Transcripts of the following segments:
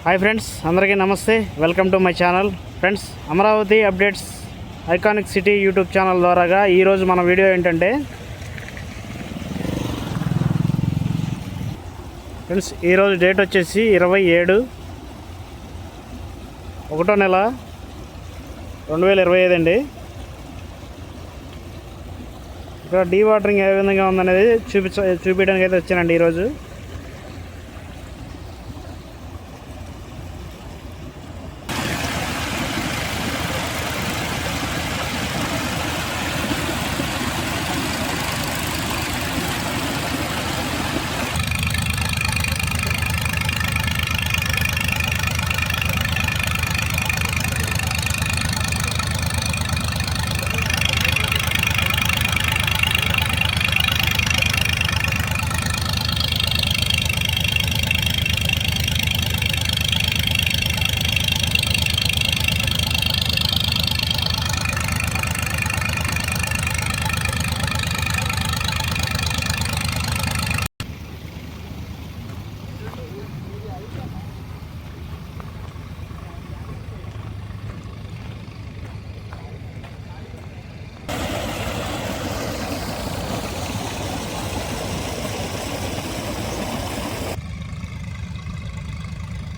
Hi friends, అందరికీ నమస్తే. Welcome to my channel. Friends, Amaravati updates iconic city YouTube channel ద్వారాగా ఈరోజు మన వీడియో ఏంటంటే ఫ్రెండ్స్, ఈరోజు డేట్ వచ్చేసి 27 1వ నెల 2025 అండి. ఇక్కడ డీ వాటరింగ్ ఏ విధంగా ఉందనేది చూపించడానికి అయితే వచ్చానండి ఈరోజు.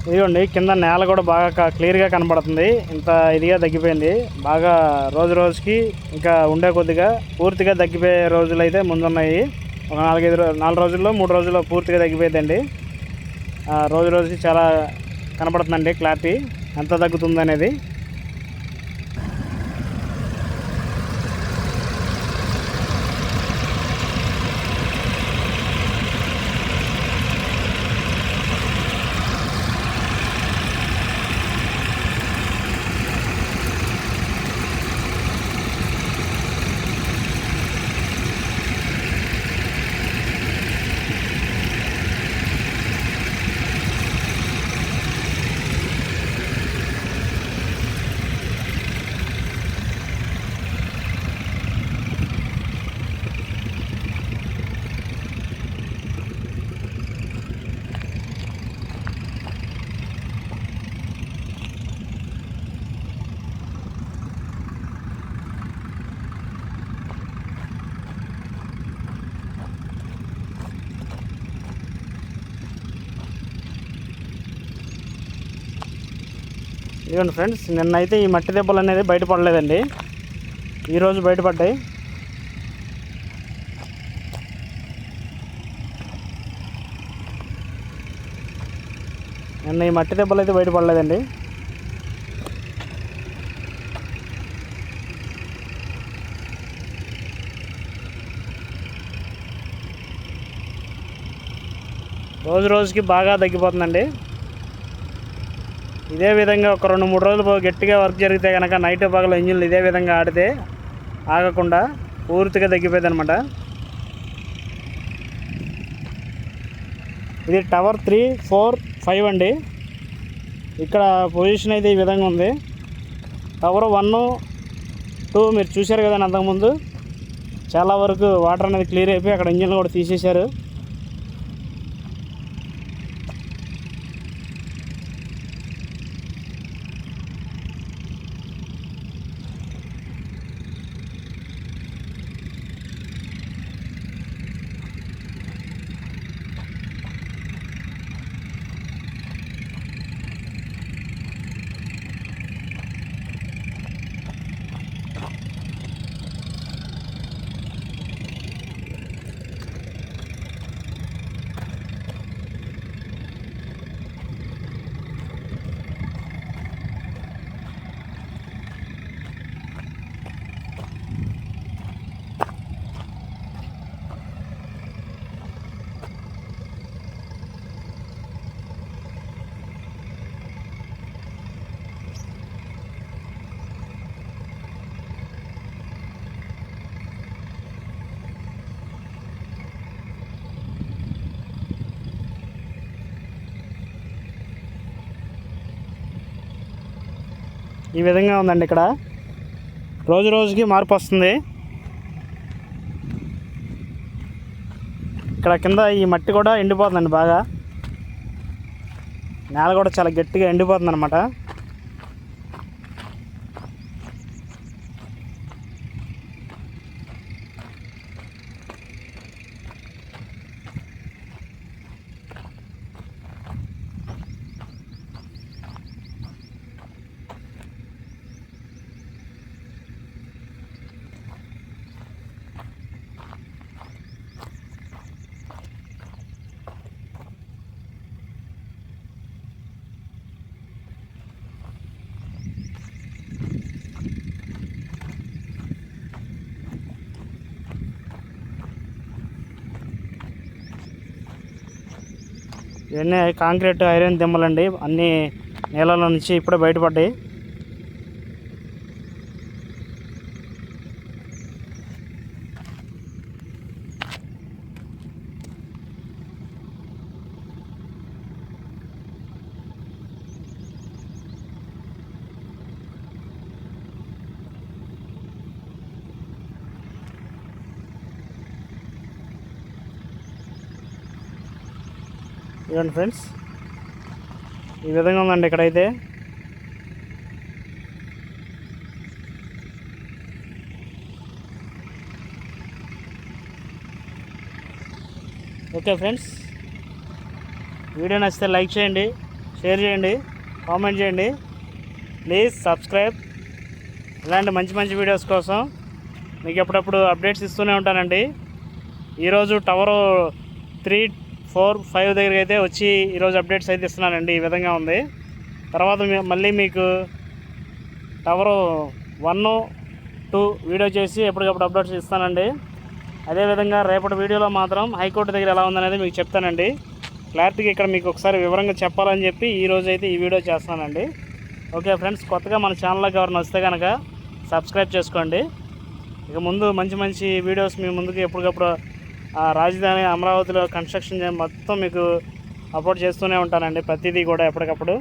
ఇదిగోండి, కింద నేల కూడా బాగా క్లియర్గా కనబడుతుంది. ఇంత ఇదిగా తగ్గిపోయింది. బాగా రోజు రోజుకి ఇంకా ఉండే కొద్దిగా పూర్తిగా తగ్గిపోయే రోజులు అయితే ముందున్నాయి. ఒక 4 రోజుల్లో 3 రోజుల్లో పూర్తిగా తగ్గిపోయిందండి. రోజు రోజుకి చాలా కనబడుతుందండి క్లారిటీ ఎంత తగ్గుతుంది అనేది. ఇదిగోండి ఫ్రెండ్స్, నిన్నైతే ఈ మట్టి దెబ్బలు అనేది బయటపడలేదండి. ఈరోజు బయటపడ్డాయి. నిన్న ఈ మట్టి దెబ్బలు అయితే బయటపడలేదండి. రోజు రోజుకి బాగా తగ్గిపోతుందండి. ఇదే విధంగా ఒక 2-3 రోజులు గట్టిగా వర్క్ జరిగితే కనుక నైట్ పగలు ఇంజిన్లు ఇదే విధంగా ఆడితే ఆగకుండా పూర్తిగా తగ్గిపోయింది అనమాట. ఇది టవర్ 3, 4, 5 అండి. ఇక్కడ పొజిషన్ అయితే ఈ విధంగా ఉంది. టవర్ 1, 2 మీరు చూశారు కదండి అంతకుముందు. చాలా వరకు వాటర్ అనేది క్లియర్ అయిపోయి అక్కడ ఇంజిన్లు కూడా తీసేశారు. ఈ విధంగా ఉందండి. ఇక్కడ రోజు రోజుకి మార్పు వస్తుంది. ఇక్కడ కింద ఈ మట్టి కూడా ఎండిపోతుందండి బాగా. నేల కూడా చాలా గట్టిగా ఎండిపోతుంది అనమాట. ఇవన్నీ కాంక్రీట్ ఐరన్ దిమ్మలండి, అన్నీ నీళ్ళలో నుంచి ఇప్పుడే బయటపడ్డాయి. ఇవ్వండి ఫ్రెండ్స్, ఈ విధంగా ఉందండి ఇక్కడైతే. ఓకే ఫ్రెండ్స్, వీడియో నచ్చితే లైక్ చేయండి, షేర్ చేయండి, కామెంట్ చేయండి, ప్లీజ్ సబ్స్క్రైబ్. ఇలాంటి మంచి మంచి వీడియోస్ కోసం మీకు ఎప్పుడప్పుడు అప్డేట్స్ ఇస్తూనే ఉంటానండి. ఈరోజు టవరు 3, 4, 5 దగ్గరికి అయితే వచ్చి ఈరోజు అప్డేట్స్ అయితే ఇస్తున్నానండి. ఈ విధంగా ఉంది. తర్వాత మళ్ళీ మీకు టవరు 1, 2 వీడియో చేసి ఎప్పటికప్పుడు అప్డేట్స్ ఇస్తానండి. అదేవిధంగా రేపటి వీడియోలో మాత్రం హైకోర్టు దగ్గర ఎలా ఉందనేది మీకు చెప్తానండి. క్లారిటీగా ఇక్కడ మీకు ఒకసారి వివరంగా చెప్పాలని చెప్పి ఈరోజు అయితే ఈ వీడియో చేస్తానండి. ఓకే ఫ్రెండ్స్, కొత్తగా మన ఛానల్లోకి ఎవరైనా వస్తే కనుక సబ్స్క్రైబ్ చేసుకోండి. ఇక ముందు మంచి మంచి వీడియోస్ మీ ముందుకు ఎప్పటికప్పుడు రాజధాని అమరావతిలో కన్స్ట్రక్షన్ మొత్తం మీకు అప్లోడ్ చేస్తూనే ఉంటానండి, ప్రతిదీ కూడా ఎప్పటికప్పుడు.